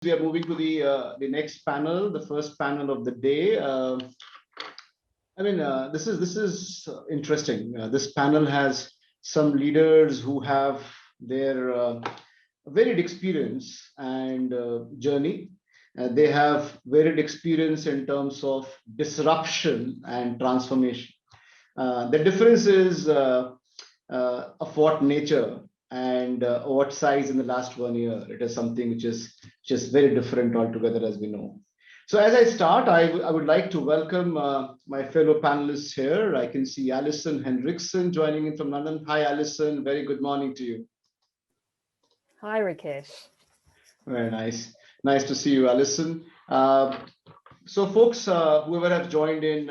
We are moving to the next panel, the first panel of the day. This is interesting. This panel has some leaders who have their varied experience and journey. They have varied experience in terms of disruption and transformation. The difference is of what nature and what size in the last 1 year. It is something which is just very different altogether, as we know. So as I start, I would like to welcome my fellow panelists here. I can see Alison Henriksen joining in from London. Hi, Alison. Very good morning to you. Hi, Rakesh. Very nice. Nice to see you, Alison. So folks, whoever have joined in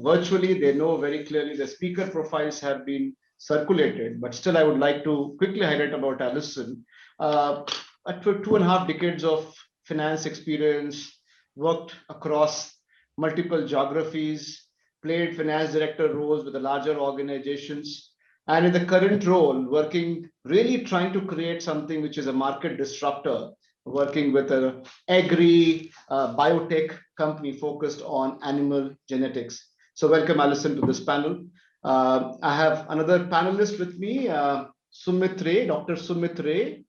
virtually, they know very clearly the speaker profiles have been circulated, but still I would like to quickly highlight about Alison. For 2.5 decades of finance experience, worked across multiple geographies, played finance director roles with the larger organizations, and in the current role, working, really trying to create something which is a market disruptor, working with an agri biotech company focused on animal genetics. So welcome, Alison, to this panel. I have another panelist with me, Sumit Ray, Dr. Sumit Ray.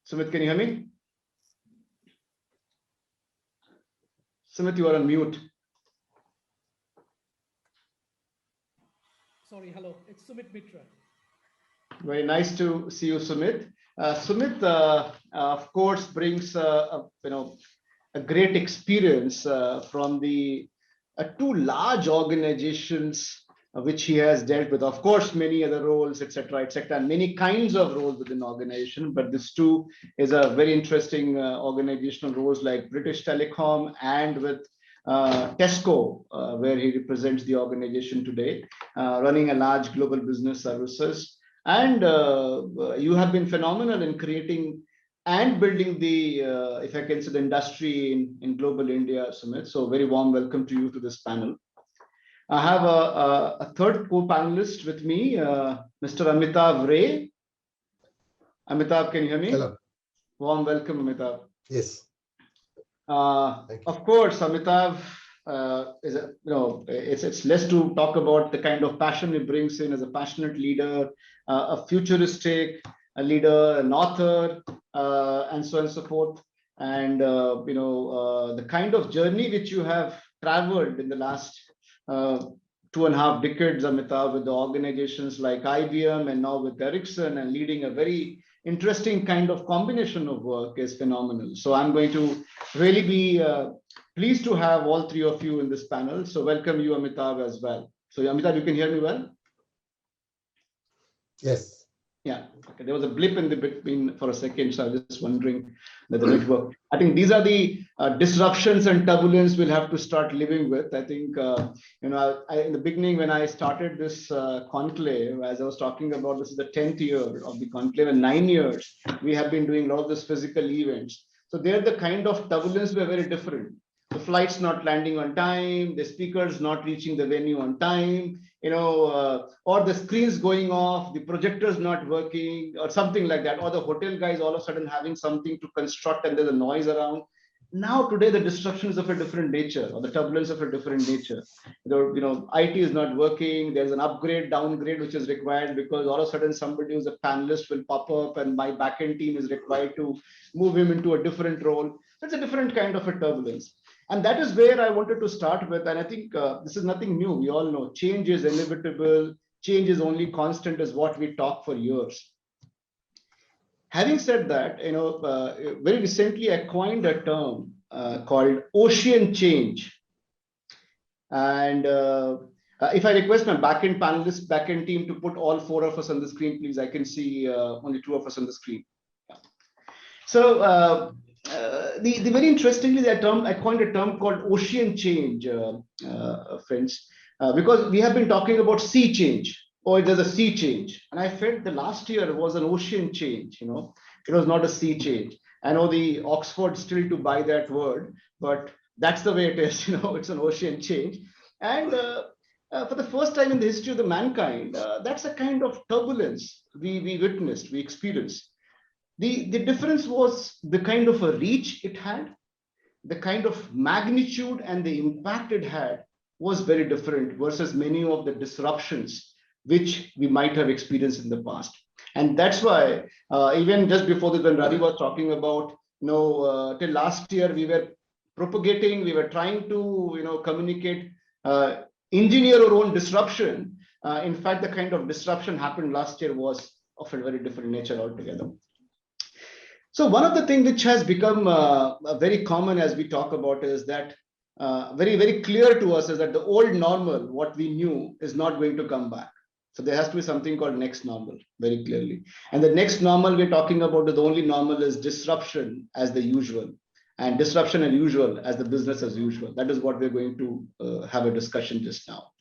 Sumit, can you hear me? Sumit, you are on mute. Sorry, hello, it's Sumit Mitra. Very nice to see you, Sumit. Sumit, of course, brings a great experience from the two large organizations which he has dealt with. Of course, many other roles, etc., and many kinds of roles within organization. But this too is a very interesting organizational roles like British Telecom and with Tesco, where he represents the organization today, running a large global business services. And you have been phenomenal in creating and building the, if I can say, the industry in global India, Sumit. So very warm welcome to you to this panel. I have a third co-panelist with me, Mr. Amitav Ray. Amitav, can you hear me? Hello. Warm welcome, Amitav. Yes. Of course, Amitav is it's less to talk about the kind of passion he brings in as a passionate leader, a futuristic leader, an author, and so on and so forth. And the kind of journey which you have traveled in the last 2.5 decades, Amitav, with the organizations like IBM and now with Ericsson, and leading a very interesting kind of combination of work is phenomenal. So I'm going to really be pleased to have all three of you in this panel. So welcome you, Amitav, as well. So Amitav, you can hear me well? Yes. Yeah, okay. There was a blip in the between for a second, so I was just wondering that the network. I think these are the disruptions and turbulence we'll have to start living with. I think, in the beginning when I started this conclave, as I was talking about, this is the 10th year of the conclave, and 9 years we have been doing a lot of this physical events. So they're the kind of turbulence were very different. The flights not landing on time, the speakers not reaching the venue on time, or the screens going off, the projectors not working, or something like that, or the hotel guys all of a sudden having something to construct and there's a noise around. Now today the disruption is of a different nature, or the turbulence of a different nature. IT is not working. There's an upgrade, downgrade which is required because all of a sudden somebody who's a panelist will pop up, and my backend team is required to move him into a different role. It's a different kind of a turbulence. And that is where I wanted to start with. And I think this is nothing new. We all know change is inevitable. Change is only constant, is what we talk for years. Having said that, very recently I coined a term called ocean change. And if I request my backend panelists, backend team to put all 4 of us on the screen, please. I can see only 2 of us on the screen. Yeah. So the very interestingly, that term, I coined a term called ocean change, friends, because we have been talking about sea change. Or there's a sea change, and I felt the last year was an ocean change. It was not a sea change. I know the Oxford still to buy that word, but that's the way it is. It's an ocean change, and for the first time in the history of the mankind, that's a kind of turbulence we witnessed, we experienced. The difference was the kind of a reach it had, the kind of magnitude and the impact it had was very different versus many of the disruptions which we might have experienced in the past. And that's why even just before this, when Ravi was talking about, till last year we were propagating, we were trying to, communicate, engineer our own disruption. In fact, the kind of disruption happened last year was of a very different nature altogether. So one of the things which has become very common as we talk about is that very, very clear to us is that the old normal, what we knew, is not going to come back. So there has to be something called next normal, very clearly. And the next normal we're talking about, the only normal is disruption as the usual, and disruption as usual as the business as usual. That is what we're going to have a discussion just now.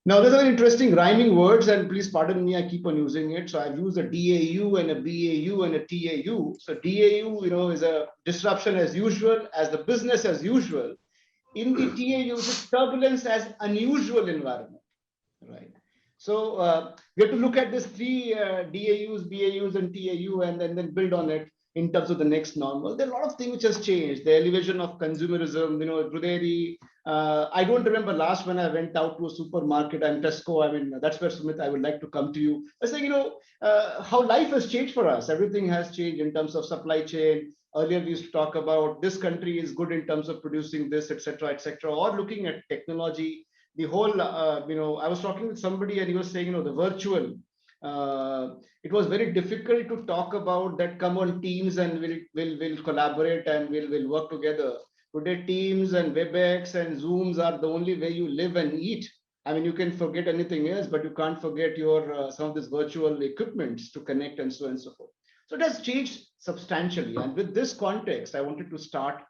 Now, there's an interesting rhyming words, and please pardon me, I keep on using it. So I've used a DAU and a BAU and a TAU. So DAU, is a disruption as usual, as the business as usual. In the TAU, it's turbulence as unusual environment, right? So we have to look at these three DAUs, BAUs, and TAU, and then build on it in terms of the next normal. There are a lot of things which has changed. The elevation of consumerism, Bruderi. I don't remember last when I went out to a supermarket and Tesco. I mean, that's where, Sumit, I would like to come to you. I was saying, how life has changed for us. Everything has changed in terms of supply chain. Earlier, we used to talk about this country is good in terms of producing this, etc., or looking at technology. The whole, I was talking with somebody and he was saying, the virtual, it was very difficult to talk about that. Come on, Teams, and we'll collaborate and we'll work together. Today, Teams and WebEx and Zooms are the only way you live and eat. I mean, you can forget anything else, but you can't forget your some of these virtual equipments to connect and so on and so forth. So it has changed substantially. And with this context, I wanted to start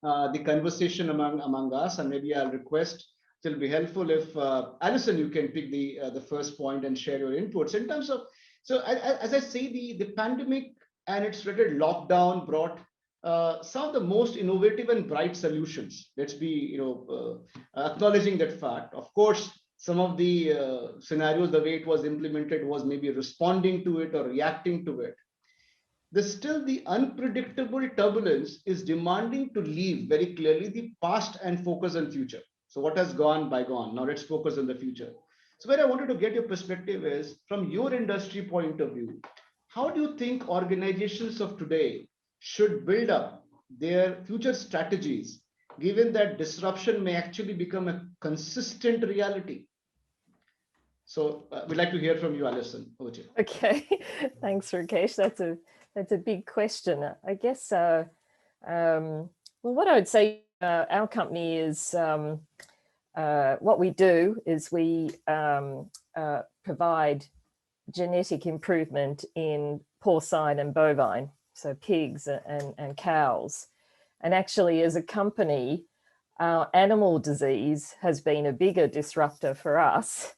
the conversation among us, and maybe I'll request. It'll be helpful if Alison, you can pick the first point and share your inputs in terms of. So as I say, the pandemic and its related lockdown brought some of the most innovative and bright solutions. Let's be, acknowledging that fact. Of course, some of the scenarios, the way it was implemented was maybe responding to it or reacting to it. Still the unpredictable turbulence is demanding to leave very clearly the past and focus on future. So what has gone bygone. Now let's focus on the future. So where I wanted to get your perspective is from your industry point of view. How do you think organizations of today should build up their future strategies, given that disruption may actually become a consistent reality? So we'd like to hear from you, Alison. Over to you. Okay, thanks, Rakesh. That's a big question. I guess. Well, what I would say, our company is what we do is we provide genetic improvement in porcine and bovine, so pigs and cows. And actually, as a company, our animal disease has been a bigger disruptor for us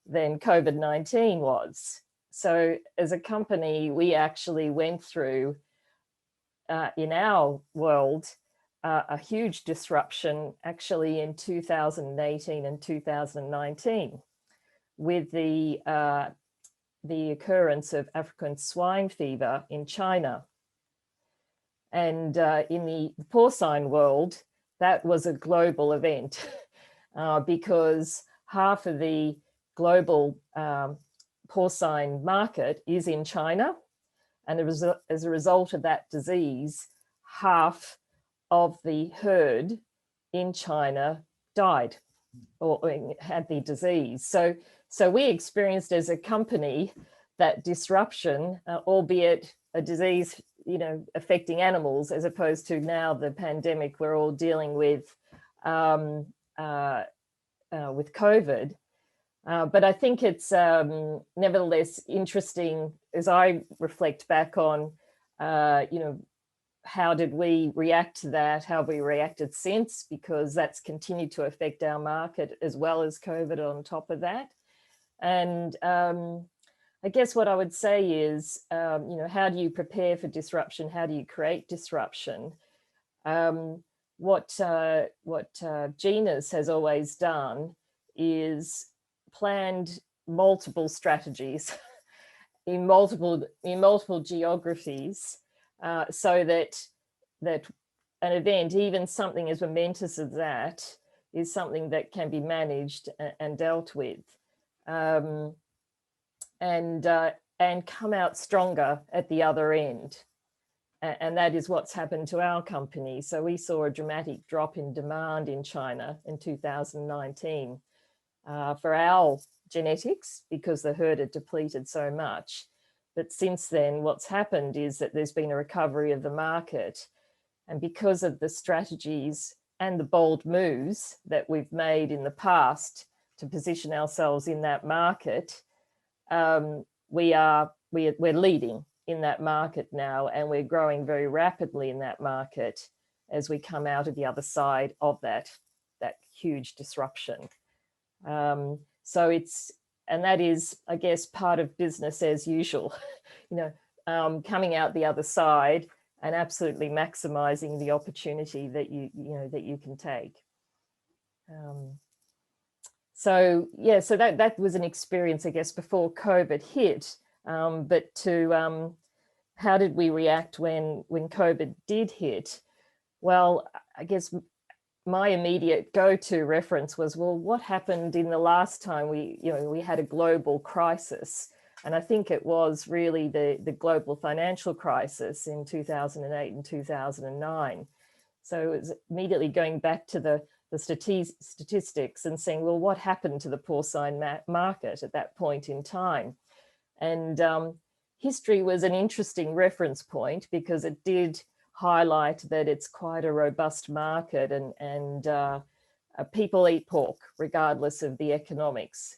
than COVID-19 was. So as a company, we actually went through, in our world, a huge disruption actually in 2018 and 2019 with the occurrence of African swine fever in China. And in the porcine world, that was a global event because half of the global porcine market is in China. And as a result of that disease, half of the herd in China died or had the disease. So we experienced as a company that disruption, albeit a disease, affecting animals, as opposed to now the pandemic we're all dealing with COVID. But I think it's nevertheless interesting as I reflect back on, how did we react to that? How have we reacted since? Because that's continued to affect our market as well as COVID on top of that. And I guess what I would say is, how do you prepare for disruption? How do you create disruption? What Genus has always done is planned multiple strategies in multiple geographies, so that an event, even something as momentous as that, is something that can be managed and dealt with, and come out stronger at the other end. And that is what's happened to our company. So we saw a dramatic drop in demand in China in 2019 for our genetics, because the herd had depleted so much. But since then, what's happened is that there's been a recovery of the market. And because of the strategies and the bold moves that we've made in the past to position ourselves in that market, we're leading in that market now, and we're growing very rapidly in that market as we come out of the other side of that huge disruption. And that is, I guess, part of business as usual, coming out the other side and absolutely maximizing the opportunity that you can take. So that was an experience, I guess, before COVID hit. But to how did we react when COVID did hit? Well, I guess my immediate go-to reference was, well, what happened in the last time we had a global crisis? And I think it was really the global financial crisis in 2008 and 2009. So it was immediately going back to the statistics and saying, well, what happened to the porcine market at that point in time? And history was an interesting reference point, because it did highlight that it's quite a robust market, and people eat pork regardless of the economics.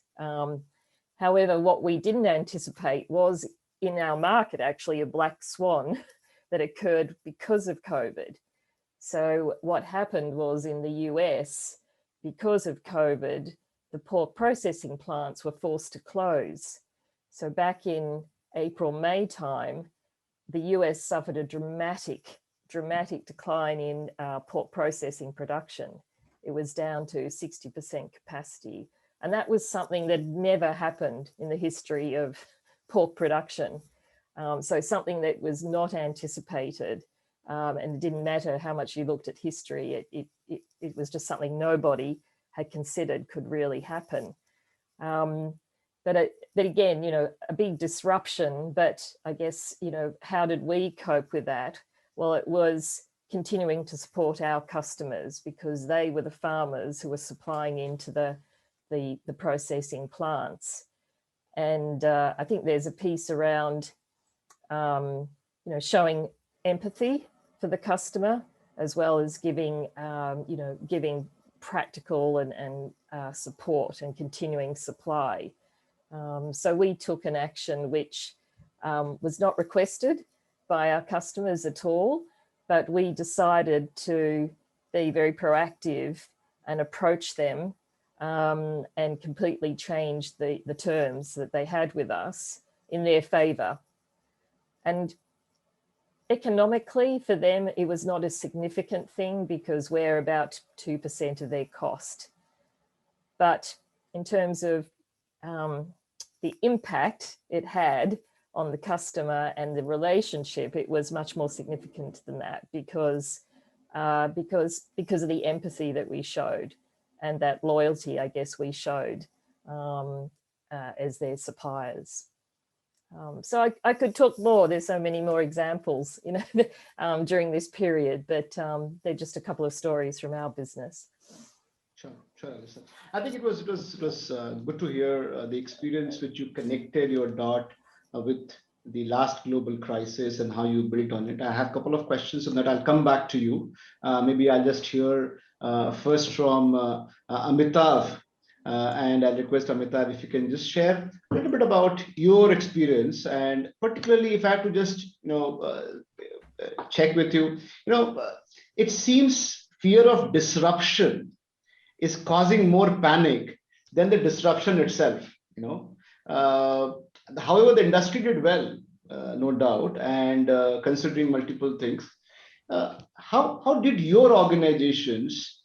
However, what we didn't anticipate was in our market actually a black swan that occurred because of COVID. So what happened was, in the US, because of COVID, the pork processing plants were forced to close. So back in April, May time, the US suffered a dramatic decline in pork processing production. It was down to 60% capacity. And that was something that never happened in the history of pork production. So something that was not anticipated, and it didn't matter how much you looked at history, it was just something nobody had considered could really happen. But again, a big disruption, but I guess, how did we cope with that? Well, it was continuing to support our customers, because they were the farmers who were supplying into the processing plants. And I think there's a piece around, showing empathy for the customer, as well as giving practical and support and continuing supply. So we took an action which was not requested by our customers at all, but we decided to be very proactive and approach them and completely change the terms that they had with us in their favor. And economically, for them, it was not a significant thing, because we're about 2% of their cost. But in terms of the impact it had on the customer and the relationship, it was much more significant than that, because of the empathy that we showed, and that loyalty, I guess, we showed as their suppliers. So I could talk more. There's so many more examples, during this period, but they're just a couple of stories from our business. Sure, Alyssa. I think it was good to hear the experience which you connected your dot with the last global crisis and how you built on it. I have a couple of questions on that. I'll come back to you. Maybe I'll just hear first from Amitav, and I'll request Amitav if you can just share a little bit about your experience, and particularly if I have to just check with you. It seems fear of disruption is causing more panic than the disruption itself. However, the industry did well, no doubt, and considering multiple things. How did your organizations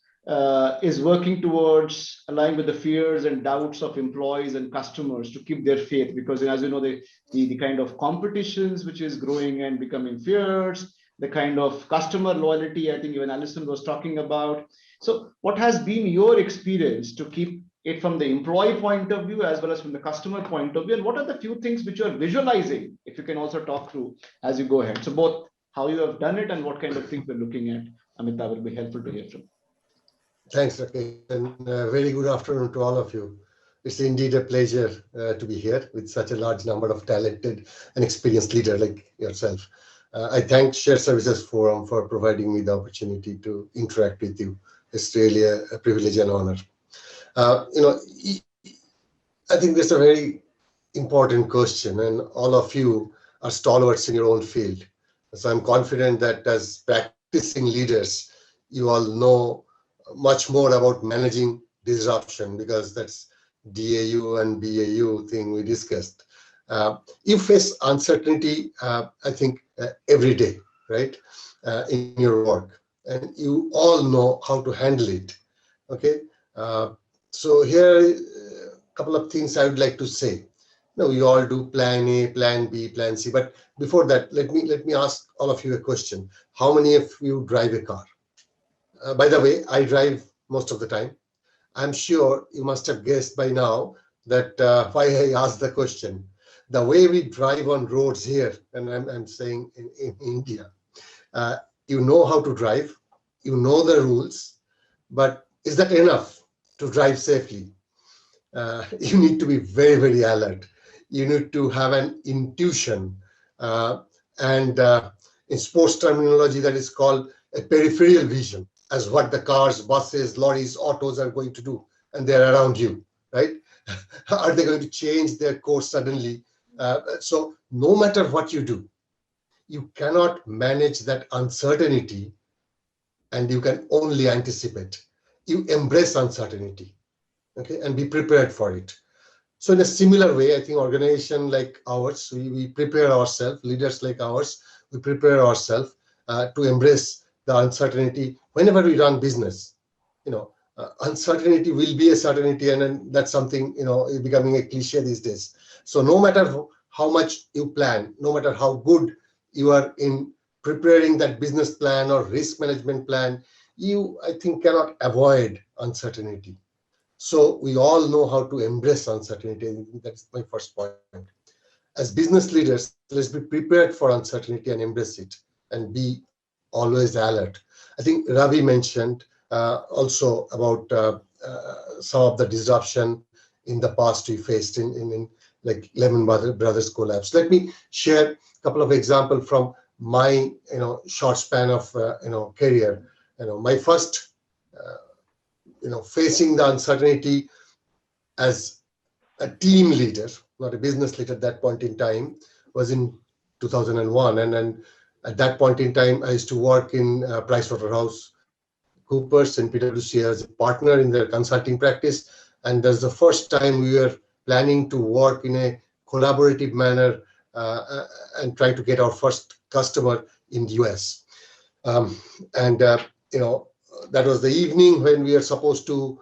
is working towards aligning with the fears and doubts of employees and customers to keep their faith, because as you know, the kind of competitions which is growing and becoming fierce, the kind of customer loyalty, I think even Alison was talking about. So what has been your experience to keep it from the employee point of view as well as from the customer point of view, and what are the few things which you are visualizing, if you can also talk through as you go ahead? So both how you have done it and what kind of things we're looking at, Amit, that will be helpful to hear from. Thanks, Rakesh, and very good afternoon to all of you. It's indeed a pleasure to be here with such a large number of talented and experienced leaders like yourself. I thank Shared Services Forum for providing me the opportunity to interact with you. It's really a privilege and honor. I think that's a very important question, and all of you are stalwarts in your own field. So I'm confident that as practicing leaders, you all know much more about managing disruption, because that's DAU and BAU thing we discussed. You face uncertainty, I think, every day, right, in your work, and you all know how to handle it. Okay, so here are a couple of things I would like to say. No, we all do plan A, plan B, plan C. But before that, let me ask all of you a question. How many of you drive a car? By the way, I drive most of the time. I'm sure you must have guessed by now that why I asked the question. The way we drive on roads here, and I'm saying in India, you know how to drive, you know the rules, but is that enough to drive safely? You need to be very, very alert. You need to have an intuition, and in sports terminology, that is called a peripheral vision, as what the cars, buses, lorries, autos are going to do, and they're around you, right? Are they going to change their course suddenly? So no matter what you do, you cannot manage that uncertainty, and you can only anticipate. You embrace uncertainty, okay, and be prepared for it. So in a similar way, I think organization like ours, we prepare ourselves, leaders like ours, we prepare ourselves to embrace the uncertainty whenever we run business. Uncertainty will be a certainty, and that's something, is becoming a cliche these days. So no matter how much you plan, no matter how good you are in preparing that business plan or risk management plan, you, I think, cannot avoid uncertainty. So we all know how to embrace uncertainty. That's my first point. As business leaders, let's be prepared for uncertainty and embrace it, and be always alert. I think Ravi mentioned also about some of the disruption in the past we faced in like Lehman Brothers collapse. Let me share a couple of examples from my short span of career. My first facing the uncertainty as a team leader, not a business leader at that point in time, was in 2001. And then at that point in time, I used to work in PricewaterhouseCoopers and PwC as a partner in their consulting practice. And that's the first time we were planning to work in a collaborative manner and trying to get our first customer in the US. That was the evening when we are supposed to,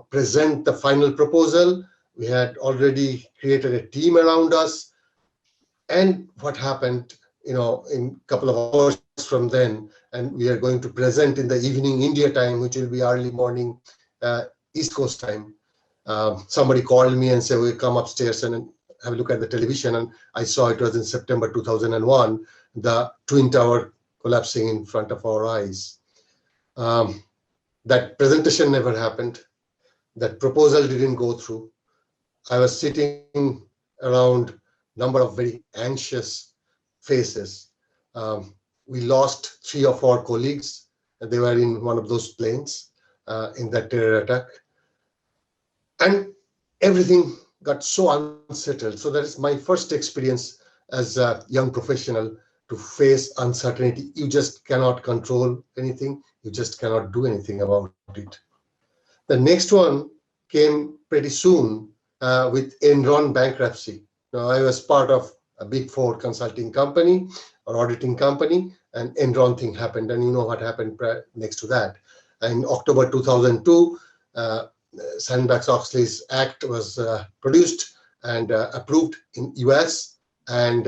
present the final proposal. We had already created a team around us. And what happened, in a couple of hours from then, and we are going to present in the evening India time, which will be early morning East Coast time. Somebody called me and said, "We'll come upstairs and have a look at the television." And I saw it was in September 2001, the Twin Tower collapsing in front of our eyes. That presentation never happened. That proposal didn't go through. I was sitting around a number of very anxious faces. We lost 3 of our colleagues. They were in one of those planes in that terror attack. And everything got so unsettled. So that is my first experience as a young professional to face uncertainty. You just cannot control anything. You just cannot do anything about it. The next one came pretty soon with Enron bankruptcy. Now, I was part of a Big Four consulting company or auditing company, and Enron thing happened. And you know what happened next to that. In October 2002, Sarbanes-Oxley's Act was produced and approved in US, and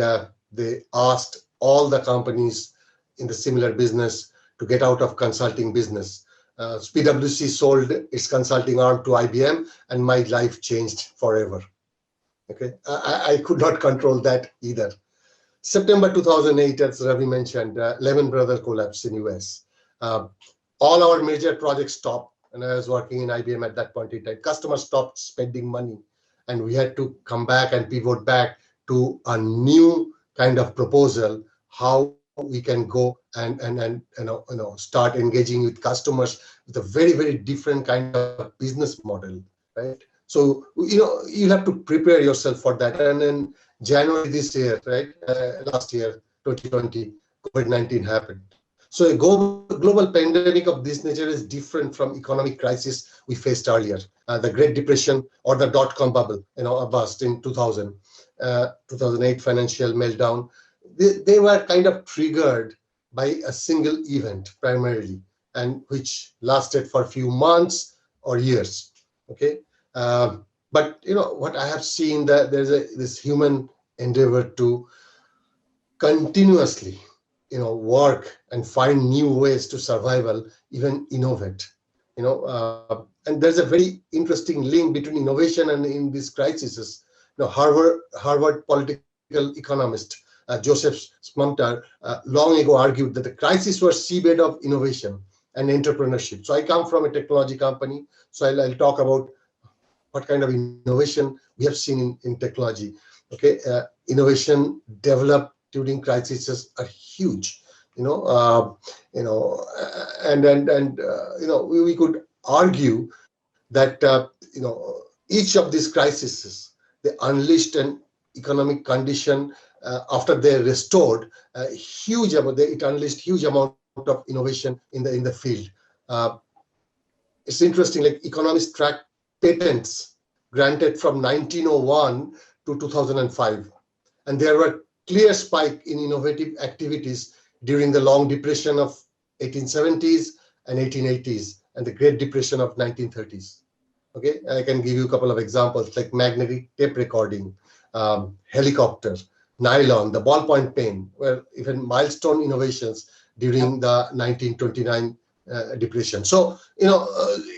they asked all the companies in the similar business to get out of consulting business. PwC sold its consulting arm to IBM, and my life changed forever. Okay, I could not control that either. September 2008, as Ravi mentioned, Lehman Brothers collapsed in US. All our major projects stopped, and I was working in IBM at that point in time. Customers stopped spending money, and we had to come back and pivot back to a new kind of proposal, how we can go and start engaging with customers with a very, very different kind of business model, right? So, you have to prepare yourself for that. And in January this year, right, last year, 2020, COVID-19 happened. So a global pandemic of this nature is different from economic crisis we faced earlier. The Great Depression or the dot-com bubble, a bust in 2000, 2008 financial meltdown. They were kind of triggered by a single event primarily, and which lasted for a few months or years. Okay, but what I have seen, that there's this human endeavor to continuously work and find new ways to survival, even innovate. And there's a very interesting link between innovation and in these crises. Harvard political economist Joseph Smumter long ago argued that the crisis was seabed of innovation and entrepreneurship. So I come from a technology company, so I'll talk about what kind of innovation we have seen in technology. Okay, innovation developed during crises are huge. We could argue that each of these crises, they unleashed an economic condition after they're restored. It unleashed huge amount of innovation in the field. It's interesting, like economists track patents granted from 1901 to 2005, and there were clear spike in innovative activities during the long depression of 1870s and 1880s and the Great Depression of 1930s. Okay, I can give you a couple of examples like magnetic tape recording, helicopter, nylon, the ballpoint pen, were even milestone innovations during the 1929 depression. So,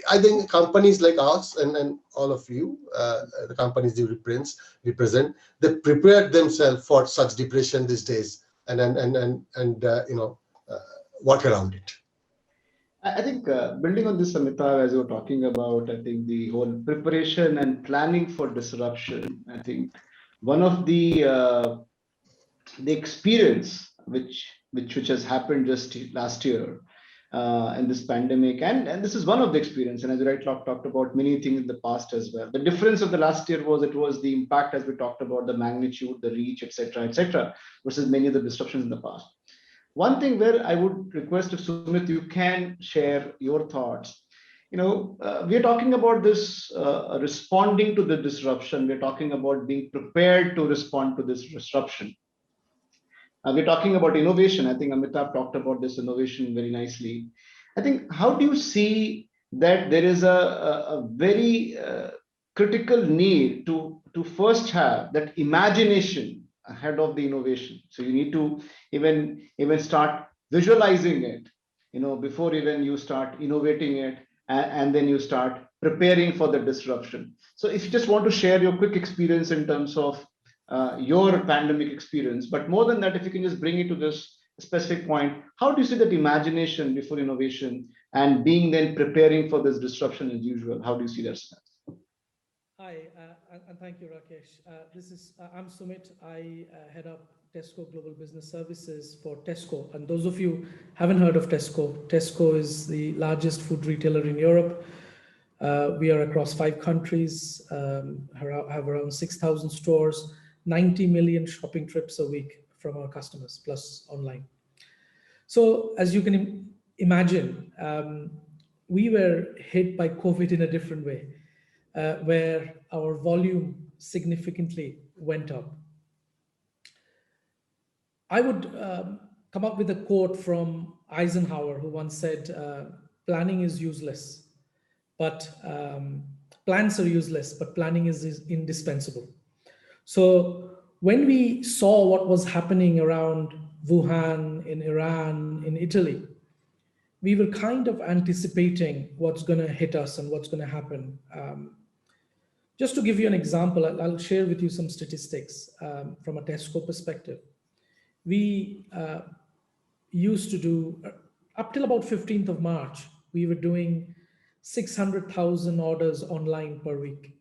I think companies like us and all of you, the companies you represent, they prepared themselves for such depression these days and work around it. I think building on this, Amitabh, as you were talking about, I think the whole preparation and planning for disruption, I think one of the experience which has happened just last year in this pandemic, and this is one of the experience, and as you rightly talked about many things in the past as well. The difference of the last year was it was the impact, as we talked about, the magnitude, the reach, etc., versus many of the disruptions in the past. One thing where I would request if Sumit, you can share your thoughts. We're talking about this responding to the disruption. We're talking about being prepared to respond to this disruption. We're talking about innovation. I think Amitabh talked about this innovation very nicely. I think, how do you see that there is a very critical need to first have that imagination ahead of the innovation? So you need to even start visualizing it, before even you start innovating it, and then you start preparing for the disruption. So if you just want to share your quick experience in terms of your pandemic experience, but more than that, if you can just bring it to this specific point, how do you see that imagination before innovation and being then preparing for this disruption as usual? How do you see that? Hi, and thank you, Rakesh. I'm Sumit. I head up Tesco Global Business Services for Tesco. And those of you haven't heard of Tesco is the largest food retailer in Europe. We are across 5 countries, have around 6,000 stores, 90 million shopping trips a week from our customers, plus online. So as you can imagine, we were hit by COVID in a different way, where our volume significantly went up. I would come up with a quote from Eisenhower, who once said, planning is useless, but plans are useless, but planning is indispensable. So when we saw what was happening around Wuhan, in Iran, in Italy, we were kind of anticipating what's going to hit us and what's going to happen. Just to give you an example, I'll share with you some statistics from a Tesco perspective. We used to do, up till about 15th of March, we were doing 600,000 orders online per week.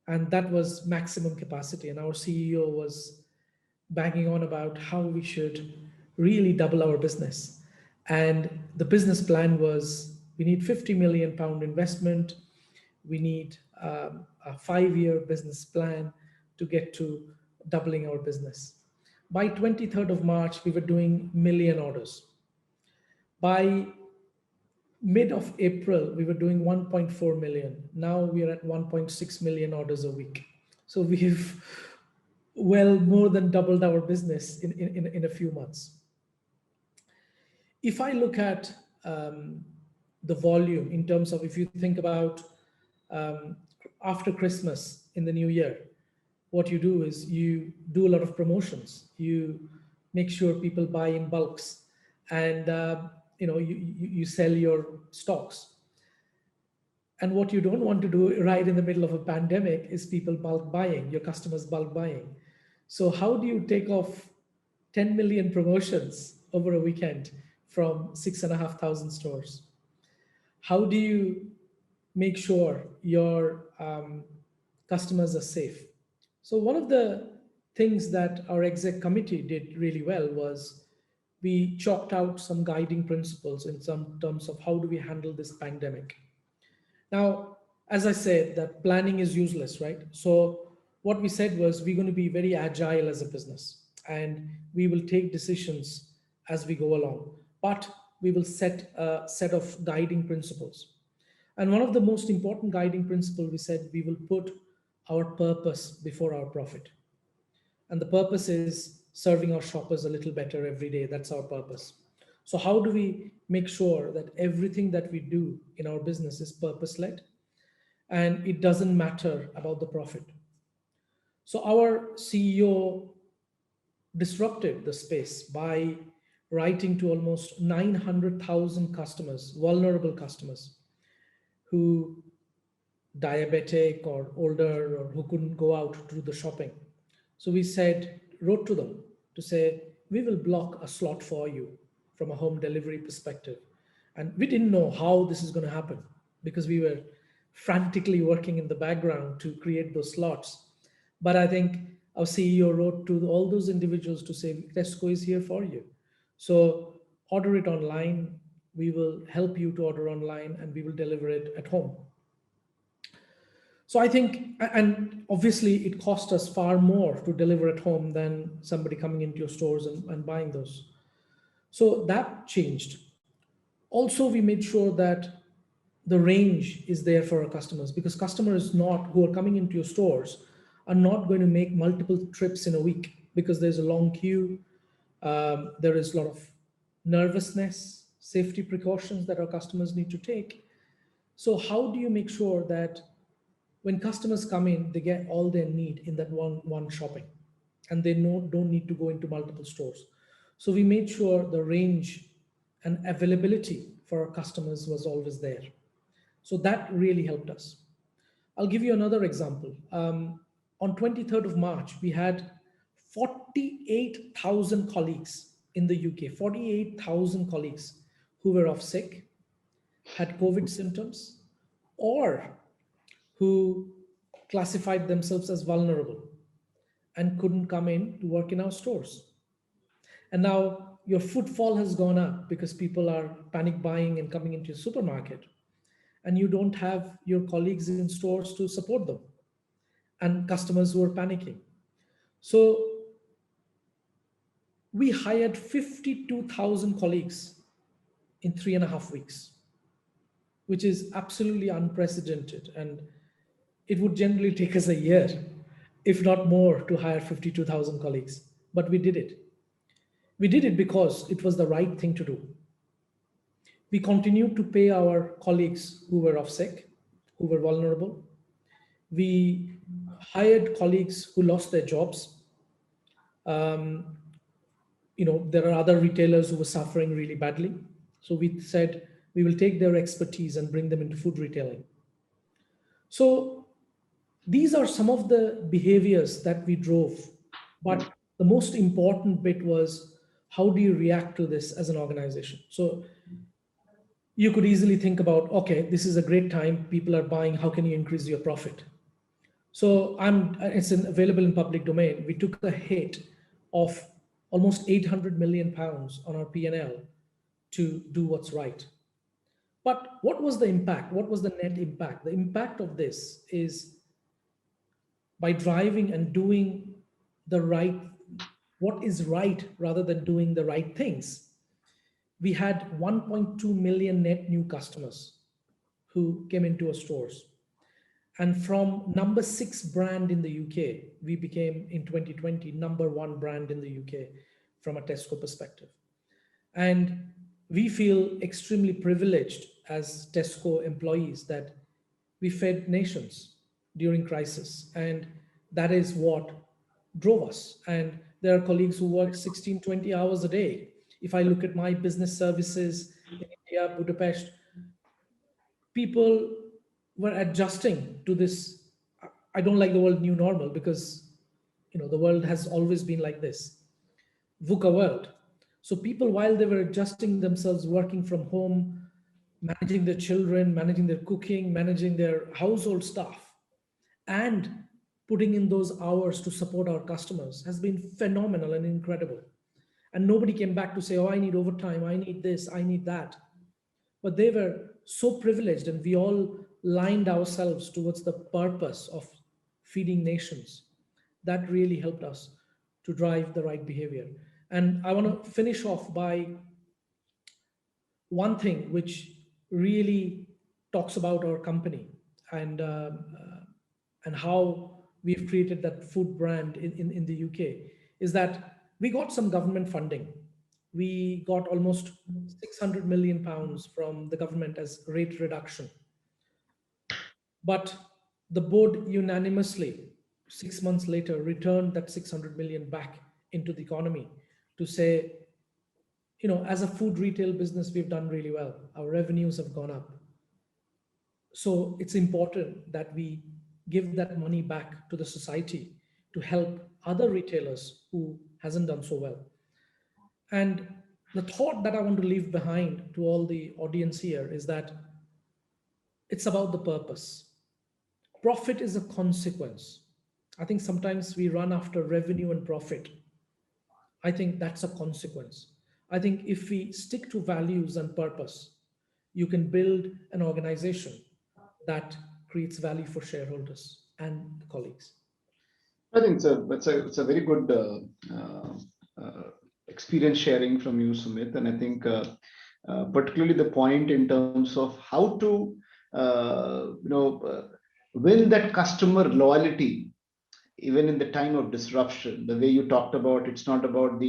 And that was maximum capacity. And our CEO was banging on about how we should really double our business. And the business plan was, we need £50 million investment. We need a 5-year business plan to get to doubling our business. By 23rd of March, we were doing million orders. By mid of April, we were doing 1.4 million. Now we are at 1.6 million orders a week. So we've well more than doubled our business in a few months. If I look at the volume in terms of, if you think about after Christmas in the new year, what you do is you do a lot of promotions. You make sure people buy in bulks, and you sell your stocks. And what you don't want to do right in the middle of a pandemic is people bulk buying, your customers bulk buying. So how do you take off 10 million promotions over a weekend from 6,500 stores? How do you make sure your customers are safe? So one of the things that our exec committee did really well was we chalked out some guiding principles in some terms of how do we handle this pandemic. Now, as I said, that planning is useless, right? So what we said was we're going to be very agile as a business, and we will take decisions as we go along, but we will set a set of guiding principles. And one of the most important guiding principles, we said we will put our purpose before our profit. And the purpose is serving our shoppers a little better every day. That's our purpose. So how do we make sure that everything that we do in our business is purpose-led, and it doesn't matter about the profit? So our CEO disrupted the space by writing to almost 900,000 customers, vulnerable customers, who diabetic or older or who couldn't go out to do the shopping. So we wrote to them to say, we will block a slot for you from a home delivery perspective. And we didn't know how this is going to happen because we were frantically working in the background to create those slots. But I think our CEO wrote to all those individuals to say, Tesco is here for you. So order it online. We will help you to order online, and we will deliver it at home. So I think, and obviously it cost us far more to deliver at home than somebody coming into your stores and buying those. So that changed. Also, we made sure that the range is there for our customers, because customers who are coming into your stores are not going to make multiple trips in a week because there's a long queue. There is a lot of nervousness, safety precautions that our customers need to take. So how do you make sure that when customers come in, they get all their need in that one shopping, and they don't need to go into multiple stores? So we made sure the range and availability for our customers was always there. So that really helped us. I'll give you another example. On 23rd of March, we had 48,000 colleagues in the UK, 48,000 colleagues who were off sick, had COVID symptoms, or who classified themselves as vulnerable and couldn't come in to work in our stores. And now your footfall has gone up because people are panic buying and coming into your supermarket, and you don't have your colleagues in stores to support them and customers who are panicking. So we hired 52,000 colleagues in 3.5 weeks, which is absolutely unprecedented. And it would generally take us a year, if not more, to hire 52,000 colleagues. But we did it. We did it because it was the right thing to do. We continued to pay our colleagues who were off sick, who were vulnerable. We hired colleagues who lost their jobs. There are other retailers who were suffering really badly. So we said, we will take their expertise and bring them into food retailing. So these are some of the behaviors that we drove. But the most important bit was, how do you react to this as an organization? So you could easily think about, okay, this is a great time, people are buying, how can you increase your profit? So it's available in public domain. We took a hit of almost 800 million pounds on our P&L to do what's right. But what was the impact? What was the net impact? The impact of this is, by driving and doing what is right rather than doing the right things, we had 1.2 million net new customers who came into our stores. And from number 6 brand in the UK, we became in 2020 number 1 brand in the UK from a Tesco perspective. And we feel extremely privileged as Tesco employees that we fed nations during crisis. And that is what drove us. And there are colleagues who work 16, 20 hours a day. If I look at my business services in India, Budapest, people were adjusting to this. I don't like the word new normal, because the world has always been like this, VUCA world. So people, while they were adjusting themselves, working from home, managing their children, managing their cooking, managing their household stuff, and putting in those hours to support our customers, has been phenomenal and incredible. And nobody came back to say, oh, I need overtime, I need this, I need that. But they were so privileged, and we all lined ourselves towards the purpose of feeding nations. That really helped us to drive the right behavior. And I want to finish off by one thing which really talks about our company and how we've created that food brand in the UK, is that we got some government funding. We got almost 600 million pounds from the government as rate reduction. But the board unanimously, 6 months later, returned that 600 million back into the economy to say, as a food retail business, we've done really well. Our revenues have gone up. So it's important that we give that money back to the society to help other retailers who hasn't done so well. And the thought that I want to leave behind to all the audience here is that it's about the purpose. Profit is a consequence. I think sometimes we run after revenue and profit. I think that's a consequence. I think if we stick to values and purpose, you can build an organization that creates value for shareholders and colleagues. I think it's a very good experience sharing from you, Sumit. And I think particularly the point in terms of how to win that customer loyalty, even in the time of disruption. The way you talked about, it's not about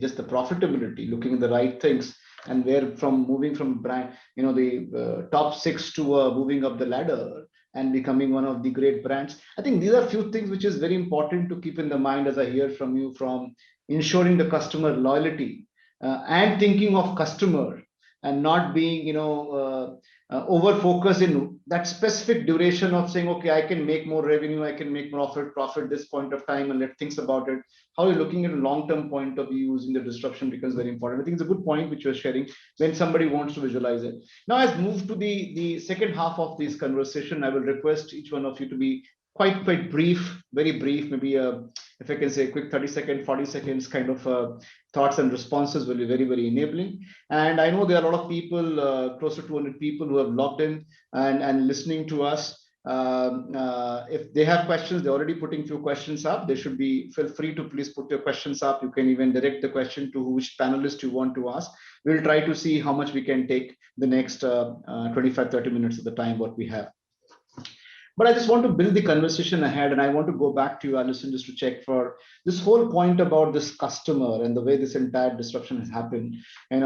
just the profitability, looking at the right things, and where from moving from brand, the top 6 to moving up the ladder and becoming one of the great brands. I think these are a few things which is very important to keep in the mind as I hear from you, from ensuring the customer loyalty and thinking of customer, and not being over focused in that specific duration of saying, okay, I can make more revenue, I can make more profit this point of time, and let things about it. How you're looking at a long-term point of view using the disruption becomes very important. I think it's a good point which you're sharing when somebody wants to visualize it. Now, as move to the second half of this conversation, I will request each one of you to be quite brief, very brief, maybe if I can say a quick 30-second, 40 seconds kind of thoughts and responses will be very, very enabling. And I know there are a lot of people, close to 200 people who have logged in and listening to us. If they have questions, they're already putting few questions up. They should feel free to please put your questions up. You can even direct the question to which panelist you want to ask. We'll try to see how much we can take the next 25-30 minutes of the time what we have. But I just want to build the conversation ahead, and I want to go back to you, Alison, just to check for this whole point about this customer and the way this entire disruption has happened, and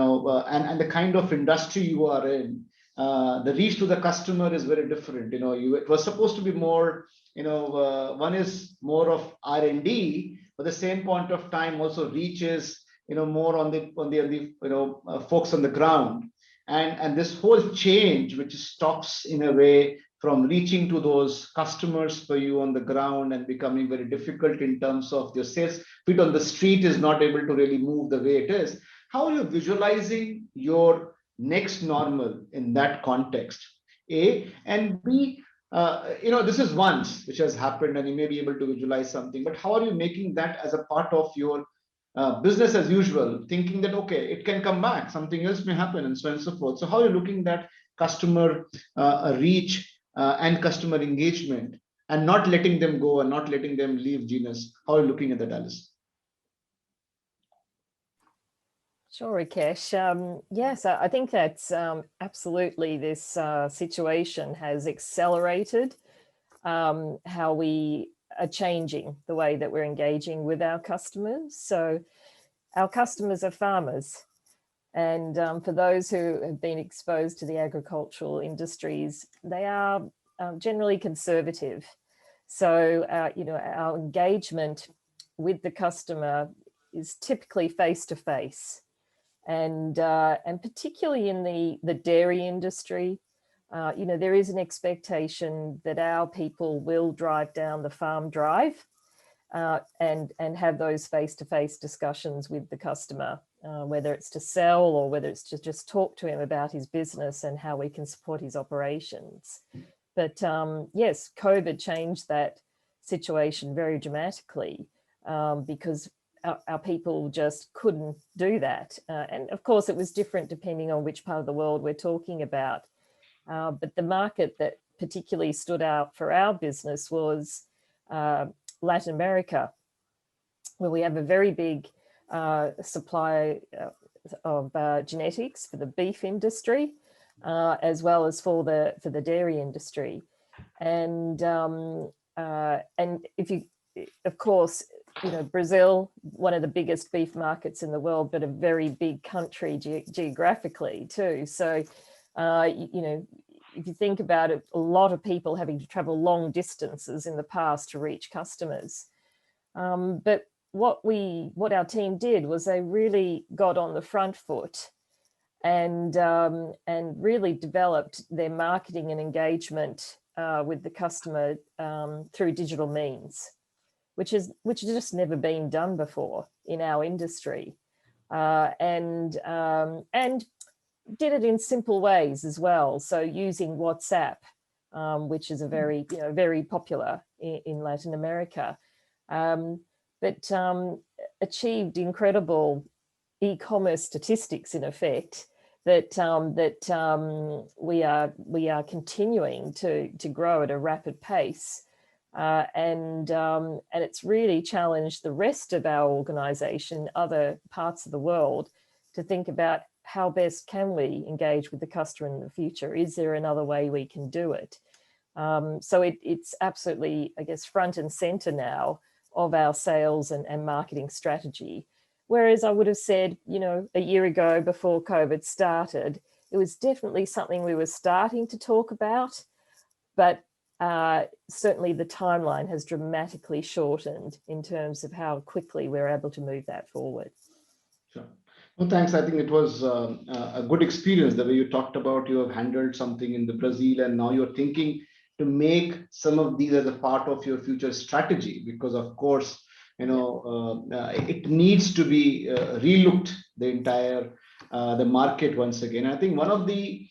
the kind of industry you are in. The reach to the customer is very different. It was supposed to be more, one is more of R&D, but the same point of time also reaches, more on the folks on the ground. And this whole change, which stops in a way from reaching to those customers for you on the ground and becoming very difficult in terms of your sales feet on the street is not able to really move the way it is. How are you visualizing your next normal in that context? A, and B, this is once which has happened and you may be able to visualize something, but how are you making that as a part of your business as usual, thinking that, okay, it can come back, something else may happen, and so on and so forth. So how are you looking at customer reach and customer engagement and not letting them go and not letting them leave Genus? How are you looking at that, Alice? Sure, Rakesh. Yes, I think that's absolutely this situation has accelerated how we are changing the way that we're engaging with our customers. So our customers are farmers. And for those who have been exposed to the agricultural industries, they are generally conservative. So, our engagement with the customer is typically face-to-face. And particularly in the dairy industry, there is an expectation that our people will drive down the farm drive and have those face-to-face discussions with the customer, whether it's to sell or whether it's to just talk to him about his business and how we can support his operations. But yes, COVID changed that situation very dramatically because our people just couldn't do that. And of course, it was different depending on which part of the world we're talking about. But the market that particularly stood out for our business was Latin America, where we have a very big supply of genetics for the beef industry, as well as for the dairy industry. And if you, of course, Brazil, one of the biggest beef markets in the world, but a very big country geographically too. So, if you think about it, a lot of people having to travel long distances in the past to reach customers. But what our team did was they really got on the front foot and really developed their marketing and engagement with the customer through digital means, which has just never been done before in our industry, and did it in simple ways as well. So using WhatsApp, which is a very popular in Latin America, but achieved incredible e-commerce statistics in effect that we are continuing to grow at a rapid pace. And it's really challenged the rest of our organization, other parts of the world, to think about how best can we engage with the customer in the future? Is there another way we can do it? So it's absolutely, I guess, front and center now of our sales and marketing strategy. Whereas I would have said, a year ago before COVID started, it was definitely something we were starting to talk about, but certainly the timeline has dramatically shortened in terms of how quickly we're able to move that forward. Sure. Well, thanks. I think it was a good experience, the way you talked about you have handled something in the Brazil and now you're thinking to make some of these as a part of your future strategy, because of course, it needs to be relooked, the entire the market once again. I think one of the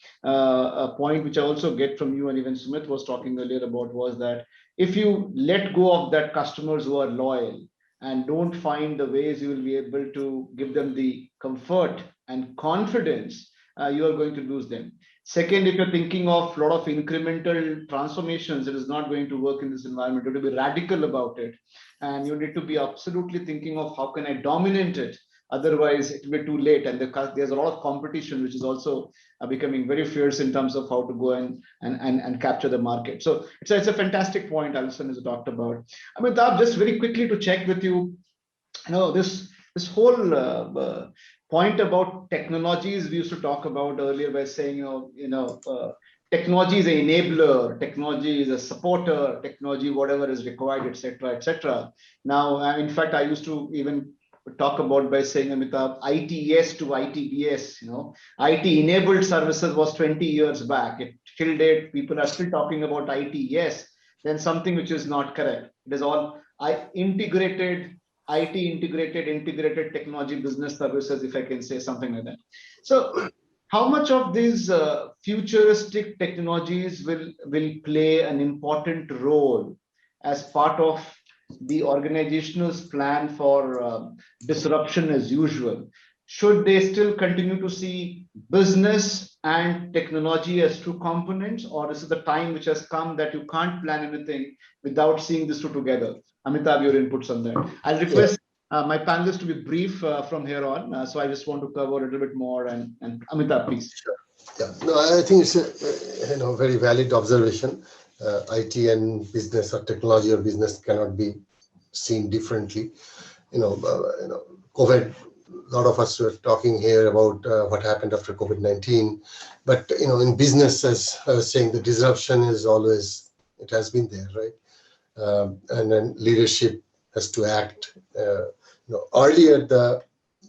point which I also get from you and even Sumit was talking earlier about was that if you let go of that customers who are loyal and don't find the ways you will be able to give them the comfort and confidence, you are going to lose them. Second, if you're thinking of a lot of incremental transformations, it is not going to work in this environment. You have to be radical about it. And you need to be absolutely thinking of how can I dominate it Otherwise, it will be too late, and there's a lot of competition, which is also becoming very fierce in terms of how to go and capture the market. So it's a fantastic point Alison has talked about. Amitabh, just very quickly to check with you, this whole point about technologies we used to talk about earlier by saying, technology is an enabler, technology is a supporter, technology, whatever is required, etc., etc. Now, in fact, I used to even talk about by saying, Amitabh, ITS to ITBS, IT enabled services was 20 years back. Till date, people are still talking about ITS, then something which is not correct. It is all integrated technology business services, if I can say something like that. So how much of these futuristic technologies will play an important role as part of the organization's plan for disruption as usual? Should they still continue to see business and technology as two components, or this is the time which has come that you can't plan anything without seeing these two together? Amitabh, your inputs on that. I'll request my panelists to be brief from here on. So I just want to cover a little bit more, and Amitabh, please. Sure. Yeah, no, I think it's a very valid observation. IT and business, or technology or business, cannot be seen differently. COVID. A lot of us were talking here about what happened after COVID-19, but in business, as I was saying, the disruption is always, it has been there, right? And then leadership has to act. Earlier the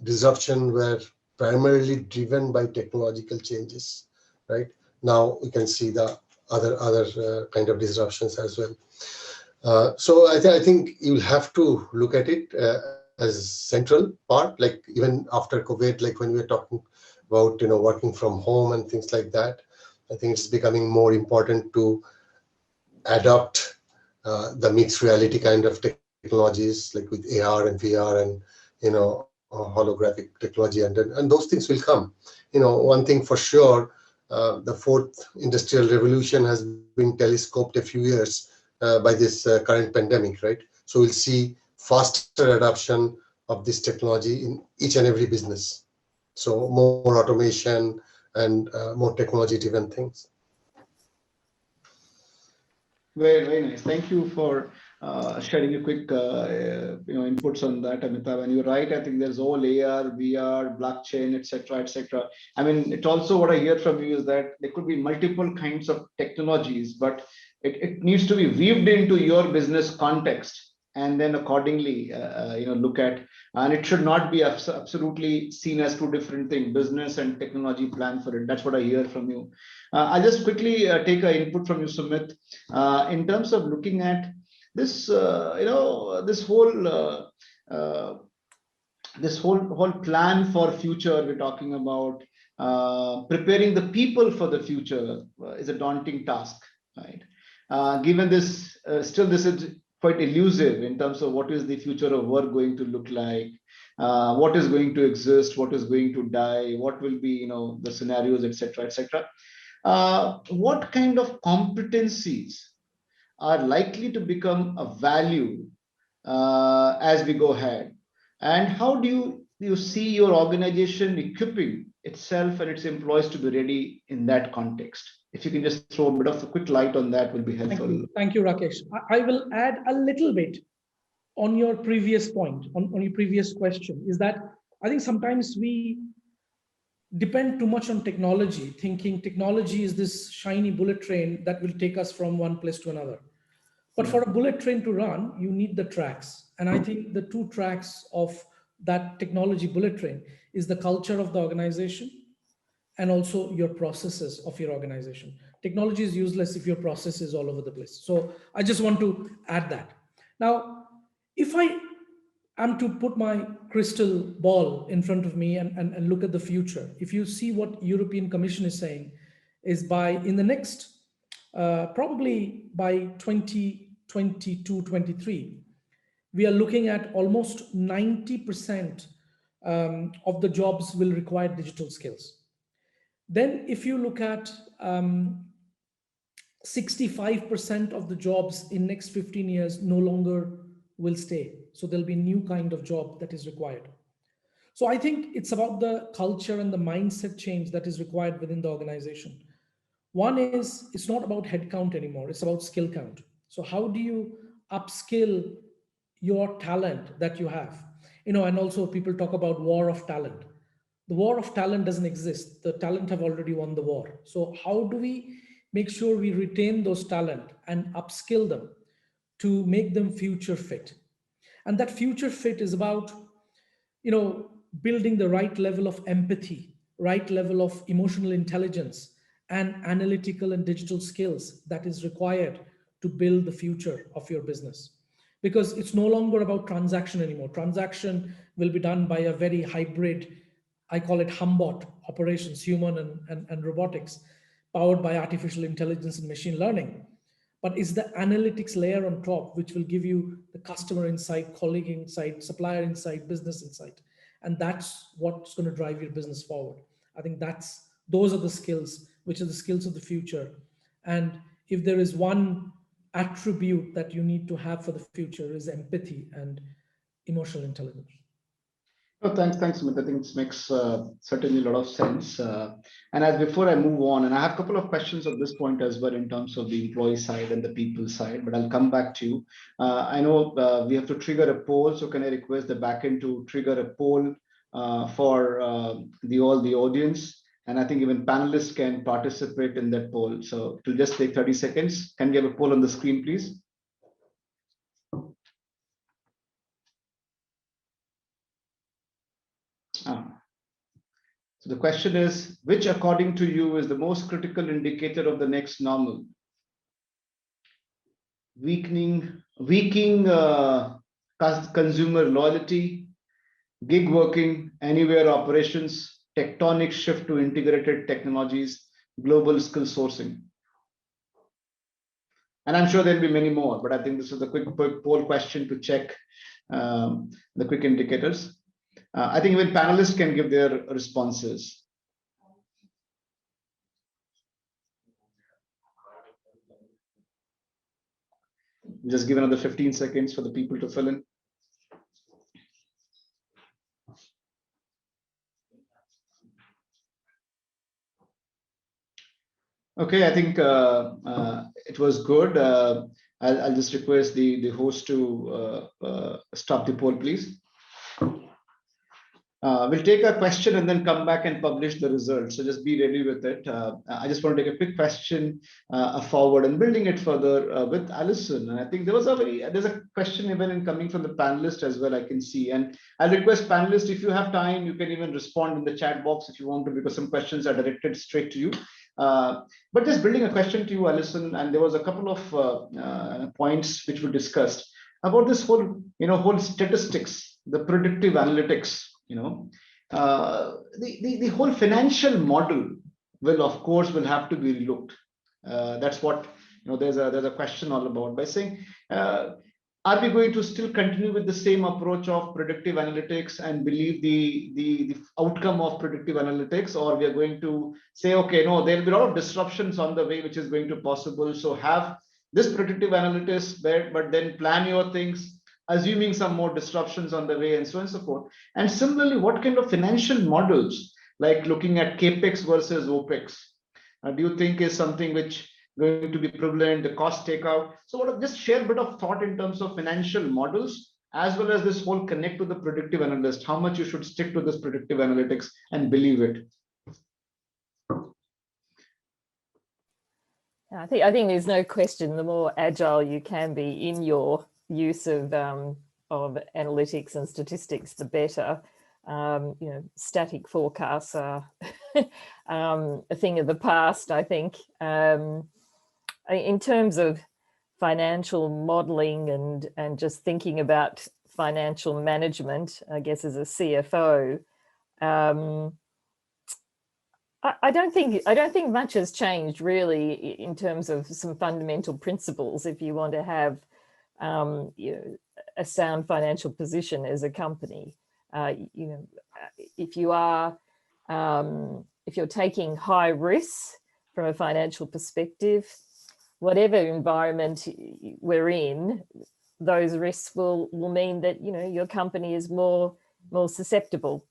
disruption were primarily driven by technological changes, right? Now we can see the other kind of disruptions as well. So I think you'll have to look at it as central part, like even after COVID, like when we were talking about working from home and things like that. I think it's becoming more important to adopt the mixed reality kind of technologies, like with AR and VR and holographic technology, and those things will come. One thing for sure, the fourth industrial revolution has been telescoped a few years by this current pandemic, right? So we'll see faster adoption of this technology in each and every business. So more automation and more technology-driven things. Very, very nice. Thank you for sharing a quick inputs on that, Amitabh. And you're right. I think there's all AR, VR, blockchain, etc., etc. I mean, it's also what I hear from you is that there could be multiple kinds of technologies, but it needs to be weaved into your business context, and then accordingly, look at, and it should not be absolutely seen as two different things, business and technology plan for it. That's what I hear from you. I'll just quickly take an input from you, Sumit, in terms of looking at this, this whole plan for future. We're talking about preparing the people for the future is a daunting task, right? Given this, still this is quite elusive in terms of what is the future of work going to look like, what is going to exist, what is going to die, what will be the scenarios, etc., etc. What kind of competencies are likely to become a value as we go ahead, and how do you see your organization equipping itself and its employees to be ready in that context? If you can just throw a bit of a quick light on that, will be helpful. Thank you, Rakesh. I will add a little bit on your previous point, on your previous question, is that I think sometimes we depend too much on technology, thinking technology is this shiny bullet train that will take us from one place to another. But for a bullet train to run, you need the tracks. And I think the two tracks of that technology bullet train is the culture of the organization and also your processes of your organization. Technology is useless if your process is all over the place. So I just want to add that. Now, if I am to put my crystal ball in front of me and look at the future, if you see what European Commission is saying, is in the next, probably by 2022-23, we are looking at almost 90% of the jobs will require digital skills. Then if you look at 65% of the jobs in next 15 years no longer will stay. So there'll be a new kind of job that is required. So I think it's about the culture and the mindset change that is required within the organization. One is, it's not about headcount anymore, it's about skill count. So how do you upskill your talent that you have? And also people talk about war of talent. The war of talent doesn't exist. The talent have already won the war. So how do we make sure we retain those talent and upskill them to make them future fit? And that future fit is about, building the right level of empathy, right level of emotional intelligence, and analytical and digital skills that is required to build the future of your business. Because it's no longer about transaction anymore. Transaction will be done by a very hybrid, I call it humbot operations, human and robotics, powered by artificial intelligence and machine learning. But it's the analytics layer on top, which will give you the customer insight, colleague insight, supplier insight, business insight. And that's what's going to drive your business forward. I think those are the skills, which are the skills of the future. And if there is one attribute that you need to have for the future, is empathy and emotional intelligence. Oh, thanks, Sumit. I think it makes certainly a lot of sense. And as before I move on, and I have a couple of questions at this point as well in terms of the employee side and the people side, but I'll come back to you. I know we have to trigger a poll, so can I request the backend to trigger a poll for all the audience? And I think even panelists can participate in that poll. So it'll just take 30 seconds. Can we have a poll on the screen, please? So the question is, which according to you is the most critical indicator of the next normal? Weakening consumer loyalty, gig working, anywhere operations, tectonic shift to integrated technologies, global skill sourcing. And I'm sure there'll be many more, but I think this is a quick poll question to check the quick indicators. I think even panelists can give their responses. Just give another 15 seconds for the people to fill in. Okay, I think it was good. I'll just request the host to stop the poll, please. We'll take a question and then come back and publish the results. So just be ready with it. I just want to take a quick question forward and building it further with Alison. And I think there's a question even coming from the panelist as well, I can see. And I'll request panelists, if you have time, you can even respond in the chat box if you want to, because some questions are directed straight to you. But just building a question to you, Alison, and there was a couple of points which were discussed about this whole statistics, the predictive analytics. The whole financial model will have to be relooked. That's what there's a question all about, by saying, are we going to still continue with the same approach of predictive analytics and believe the outcome of predictive analytics, or we are going to say, okay, no, there'll be a lot of disruptions on the way, which is going to possible. So have this predictive analytics there, but then plan your things, assuming some more disruptions on the way, and so on and so forth. And similarly, what kind of financial models, like looking at capex versus opex, do you think is something which going to be prevalent, the cost takeout? So just share a bit of thought in terms of financial models, as well as this whole connect to the predictive analyst, how much you should stick to this predictive analytics and believe it. I think there's no question, the more agile you can be in your use of analytics and statistics, the better. Static forecasts are a thing of the past, I think. In terms of financial modeling and just thinking about financial management, I guess as a CFO, I don't think much has changed really in terms of some fundamental principles if you want to have a sound financial position as a company. If you're taking high risks from a financial perspective, whatever environment we're in, those risks will mean that your company is more susceptible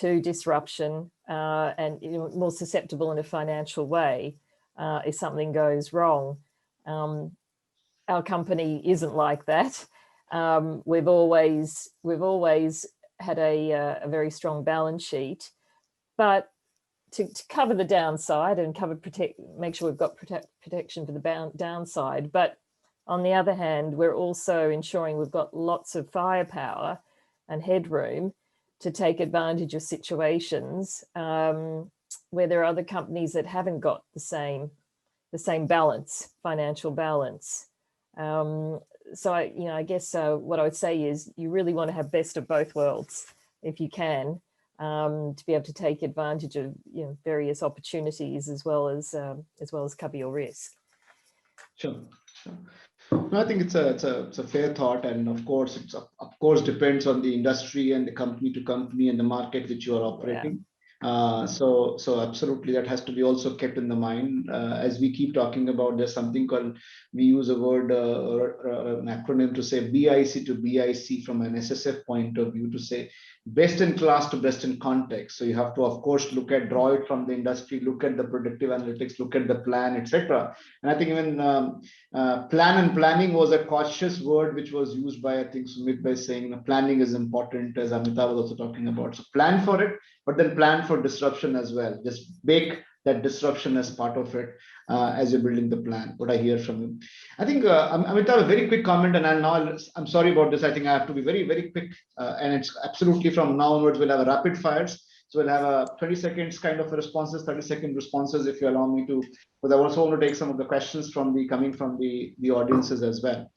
to disruption and more susceptible in a financial way if something goes wrong. Our company isn't like that. We've always had a very strong balance sheet, but to cover the downside and make sure we've got protection for the downside. But on the other hand, we're also ensuring we've got lots of firepower and headroom to take advantage of situations where there are other companies that haven't got the same balance, financial balance. So I guess what I would say is you really want to have best of both worlds if you can, to be able to take advantage of various opportunities as well as cover your risk. Sure. No, I think it's a fair thought, and of course depends on the industry and the company to company and the market which you are operating. Yeah. So absolutely that has to be also kept in the mind as we keep talking about. There's something called, we use a word or an acronym to say BIC to BIC from an SSF point of view, to say best in class to best in context. So you have to of course draw it from the industry, look at the predictive analytics, look at the plan, etc. And I think even plan and planning was a cautious word which was used by, I think, Sumit, by saying planning is important, as Amitabh was also talking about. So plan for it, but then plan for disruption as well. Just bake that disruption as part of it as you're building the plan. What I hear from you, I think Amitabh, a very quick comment, and I'm sorry about this. I think I have to be very, very quick, and it's absolutely from now onwards we'll have a rapid fires. So we'll have a 20 seconds kind of responses, 30-second responses, if you allow me to. But I also want to take some of the questions coming from the audiences as well.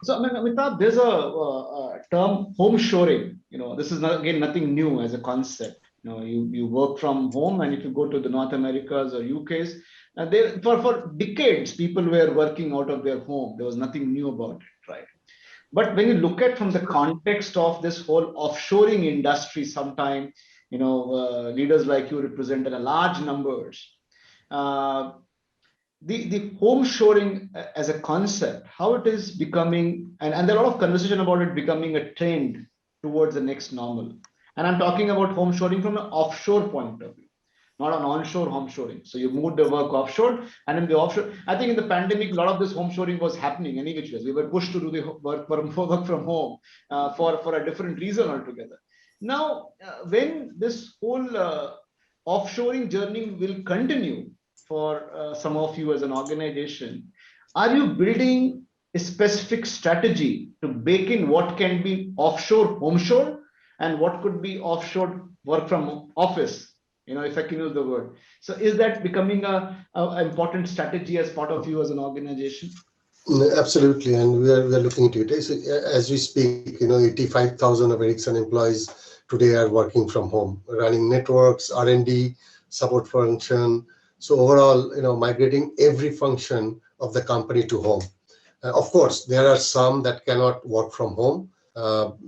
So Amitabh, there's a term, home shoring. This is again nothing new as a concept. You work from home, and if you go to the North Americas or UKs, for decades people were working out of their home. There was nothing new about it, right? But when you look at from the context of this whole offshoring industry, sometime leaders like you represent in a large numbers. The home shoring as a concept, how it is becoming, and there are a lot of conversation about it becoming a trend towards the next normal. And I'm talking about home shoring from an offshore point of view, not an onshore home shoring. So you move the work offshore, and in the offshore, I think in the pandemic, a lot of this home shoring was happening any which ways. We were pushed to do the work from home for a different reason altogether. Now, when this whole offshoring journey will continue for some of you as an organization, are you building a specific strategy to bake in what can be offshore, homeshore, and what could be offshore work from office, if I can use the word? So is that becoming a important strategy as part of you as an organization? Absolutely, and we are looking into it. So, as we speak, 85,000 of Ericsson employees today are working from home, running networks, R&D, support function. So overall, migrating every function of the company to home. Of course, there are some that cannot work from home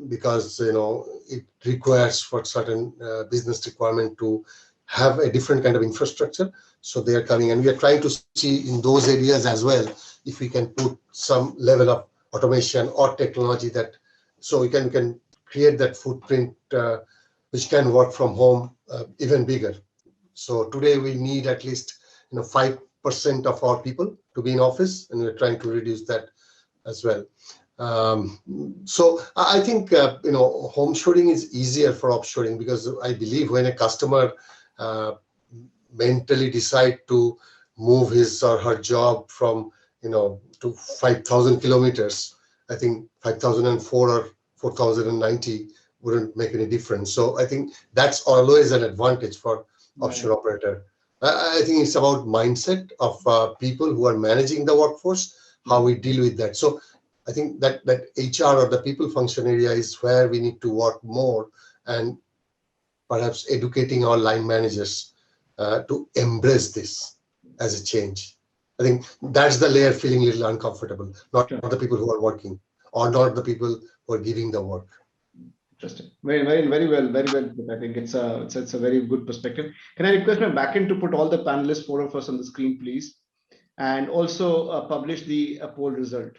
because it requires for certain business requirement to have a different kind of infrastructure. So they are coming, and we are trying to see in those areas as well if we can put some level of automation or technology that, so we can create that footprint which can work from home even bigger. So today we need at least 5% of our people to be in office, and we're trying to reduce that as well. So I think home shoring is easier for offshoring, because I believe when a customer mentally decide to move his or her job from to 5,000 kilometers, I think 5,004 or 4,090 wouldn't make any difference. So I think that's always an advantage for offshore operator. I think it's about mindset of people who are managing the workforce, how we deal with that. So I think that HR or the people function area is where we need to work more, and perhaps educating our line managers to embrace this as a change. I think that's the layer feeling a little uncomfortable, not the people who are working or not the people who are giving the work. Interesting. Very well. I think it's a very good perspective. Can I request my backend to put all the panelists, 4 of us, on the screen, please, and also publish the poll result.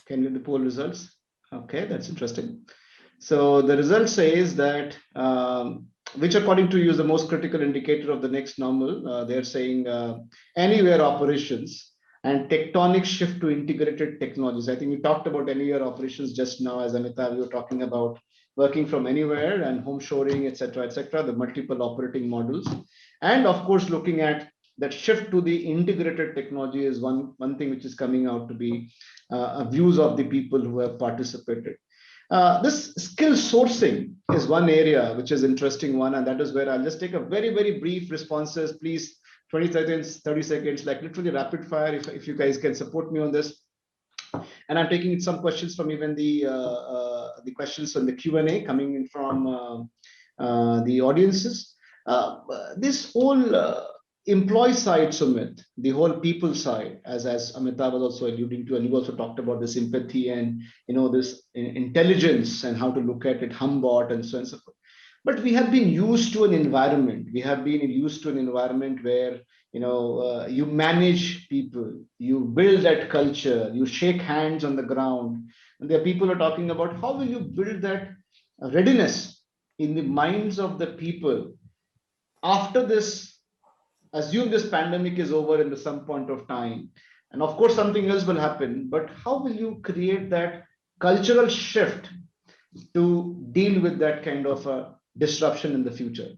Can you the poll results? Okay, that's interesting. So the result says that which according to you is the most critical indicator of the next normal. They're saying anywhere operations and tectonic shift to integrated technologies. I think we talked about anywhere operations just now, as Amitabh, you were talking about working from anywhere and home shoring, et cetera, the multiple operating models. And of course, looking at that shift to the integrated technology is one thing which is coming out to be views of the people who have participated. This skill sourcing is one area which is interesting one, and that is where I'll just take a very, very brief responses, please, 20 seconds, 30 seconds, like literally rapid fire, if you guys can support me on this. And I'm taking some questions from even the questions on the Q&A coming in from the audiences. This whole employee side, Sumit, the whole people side, as Amitabh was also alluding to, and you also talked about this empathy and this intelligence and how to look at it, humbot and so on and so forth. But we have been used to an environment. We have been used to an environment where you manage people, you build that culture, you shake hands on the ground, and there are people who are talking about how will you build that readiness in the minds of the people after this. Assume this pandemic is over in some point of time, and of course something else will happen, but how will you create that cultural shift to deal with that kind of a disruption in the future?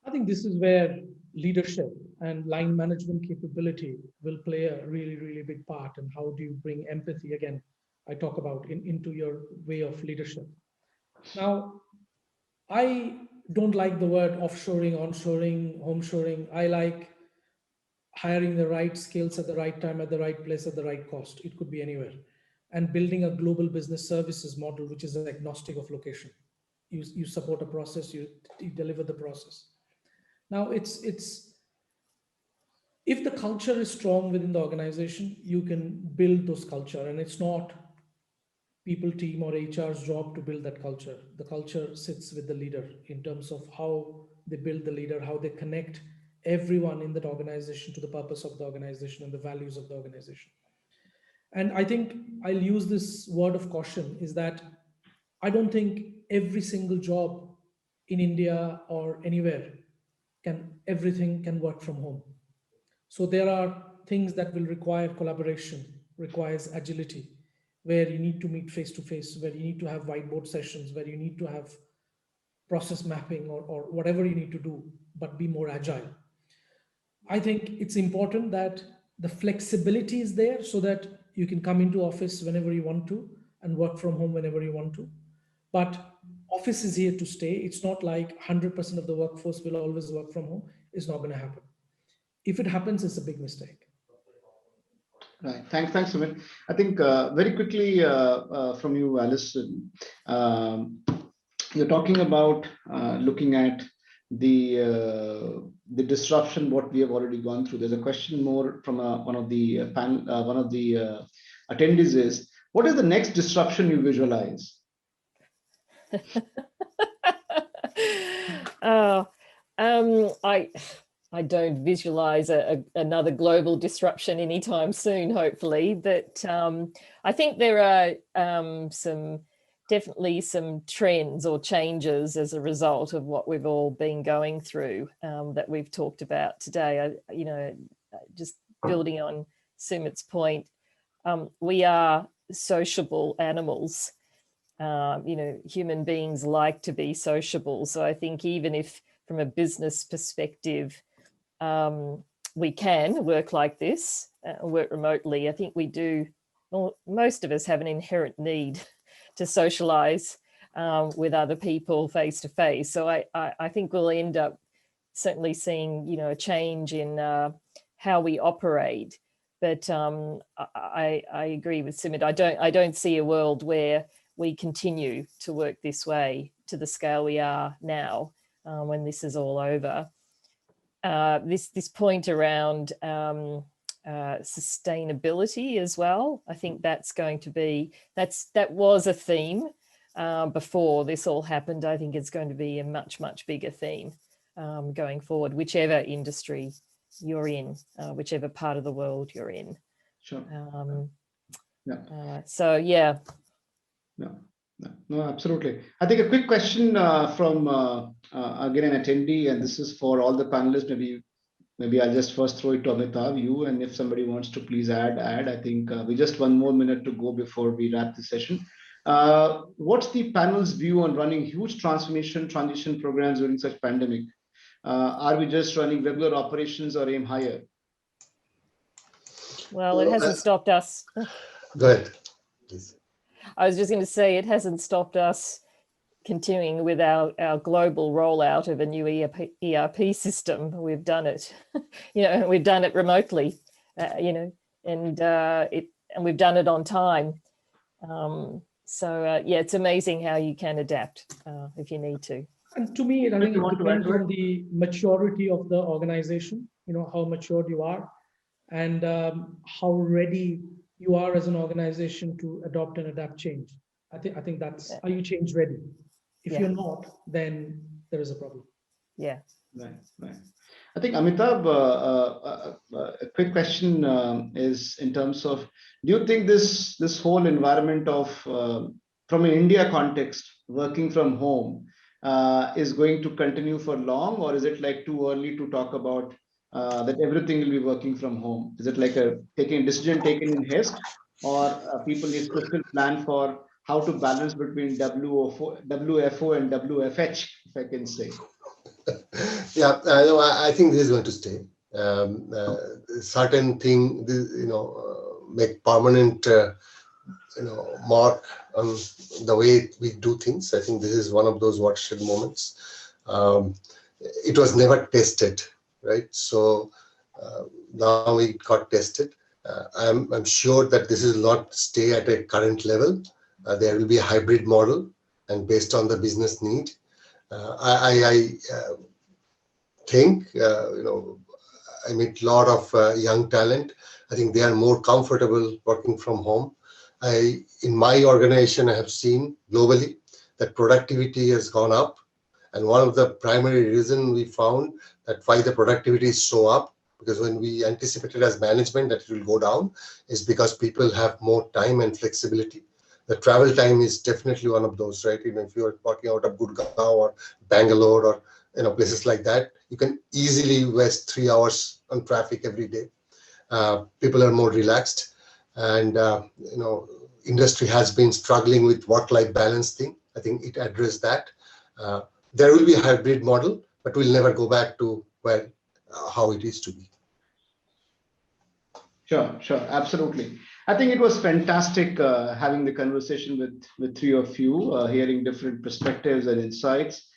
I think this is where leadership and line management capability will play a really, really big part. And how do you bring empathy, again, I talk about into your way of leadership. Now, I don't like the word offshoring, onshoring, homeshoring. I like hiring the right skills at the right time, at the right place, at the right cost. It could be anywhere. And building a global business services model, which is agnostic of location. You support a process, you deliver the process. Now, it's if the culture is strong within the organization, you can build those culture, and it's not people team or HR's job to build that culture. The culture sits with the leader in terms of how they build the leader, how they connect everyone in that organization to the purpose of the organization and the values of the organization. And I think I'll use this word of caution is that I don't think every single job in India or anywhere everything can work from home. So there are things that will require collaboration, requires agility, where you need to meet face to face, where you need to have whiteboard sessions, where you need to have process mapping or whatever you need to do, but be more agile. I think it's important that the flexibility is there so that you can come into office whenever you want to and work from home whenever you want to. But office is here to stay. It's not like 100% of the workforce will always work from home. It's not going to happen. If it happens, it's a big mistake. Right. Thanks, Sumit. I think very quickly from you, Alison, you're talking about looking at the disruption what we have already gone through. There's a question more from one of the attendees is, what is the next disruption you visualize? I don't visualize another global disruption anytime soon, hopefully, but I think there are definitely some trends or changes as a result of what we've all been going through that we've talked about today. Just building on Sumit's point, we are sociable animals. Human beings like to be sociable. So I think even if from a business perspective, we can work like this, work remotely, I think we do, well, most of us have an inherent need to socialize with other people face to face. So I think we'll end up certainly seeing, a change in how we operate. But I agree with Sumit. I don't see a world where we continue to work this way to the scale we are now when this is all over. This point around sustainability as well, I think that's going to be, that was a theme before this all happened. I think it's going to be a much, much bigger theme going forward, whichever industry you're in, whichever part of the world you're in. Sure. So yeah. No, absolutely. I think a quick question from again an attendee, and this is for all the panelists. Maybe I'll just first throw it to Amitabh, you, and if somebody wants to please add. I think we just one more minute to go before we wrap the session. What's the panel's view on running huge transition programs during such pandemic? Are we just running regular operations or aim higher? Well, it hasn't stopped us. Go ahead, please. I was just going to say it hasn't stopped us continuing with our global rollout of a new ERP system. We've done it, we've done it remotely, and we've done it on time. Yeah, it's amazing how you can adapt if you need to. And to me, I think it depends on the maturity of the organization, how matured you are and how ready you are as an organization to adopt and adapt change. I think that's, are you change ready? If you're not, then there is a problem. Yeah. Right. I think Amitabh, a quick question is in terms of, do you think this whole environment of, from an India context, working from home is going to continue for long, or is it like too early to talk about that everything will be working from home? Is it like a decision taken in haste, or people need to still plan for how to balance between WFO and WFH, if I can say? Yeah, I think this is going to stay. Certain thing, make permanent, mark on the way we do things. I think this is one of those watershed moments. It was never tested, right? So now it got tested. I'm sure that this will not stay at a current level. There will be a hybrid model, and based on the business need. I think, I meet a lot of young talent. I think they are more comfortable working from home. In my organization, I have seen globally that productivity has gone up. And one of the primary reasons we found that why the productivity is so up, because when we anticipated as management that it will go down, is because people have more time and flexibility. The travel time is definitely one of those, right? If you're working out of Gurgaon or Bangalore or places like that, you can easily waste 3 hours on traffic every day. People are more relaxed, and industry has been struggling with work-life balance thing. I think it addressed that. There will be a hybrid model, but we'll never go back to how it used to be. Sure, absolutely. I think it was fantastic having the conversation with three of you, hearing different perspectives and insights,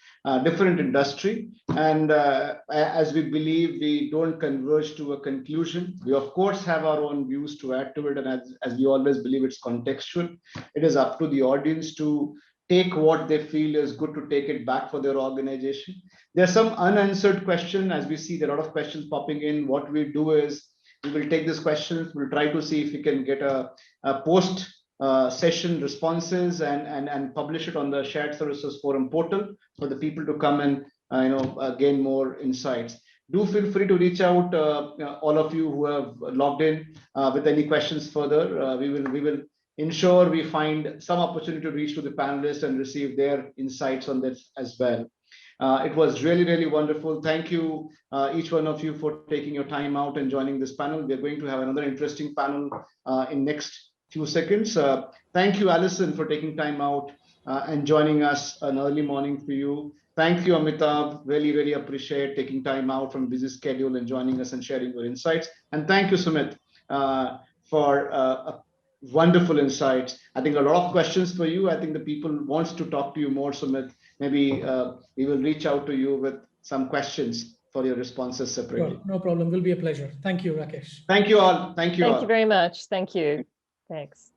different industry. And as we believe we don't converge to a conclusion, we of course have our own views to add to it. And as we always believe, it's contextual. It is up to the audience to take what they feel is good to take it back for their organization. There's some unanswered question. As we see, there are a lot of questions popping in. What we do is, we will take these questions. We'll try to see if we can get a post session responses and publish it on the Shared Services Forum portal for the people to come and gain more insights. Do feel free to reach out, all of you who have logged in with any questions further. We will ensure we find some opportunity to reach to the panelists and receive their insights on this as well. It was really, really wonderful. Thank you, each one of you, for taking your time out and joining this panel. We're going to have another interesting panel in next few seconds. Thank you, Alison, for taking time out and joining us an early morning for you. Thank you, Amitabh. Really, really appreciate taking time out from a busy schedule and joining us and sharing your insights. And thank you, Sumit, for wonderful insights. I think a lot of questions for you. I think the people wants to talk to you more, Sumit. Maybe we will reach out to you with some questions for your responses separately. Sure, no problem. Will be a pleasure. Thank you, Rakesh. Thank you all. Thank you all. Thank you very much. Thank you. Thanks.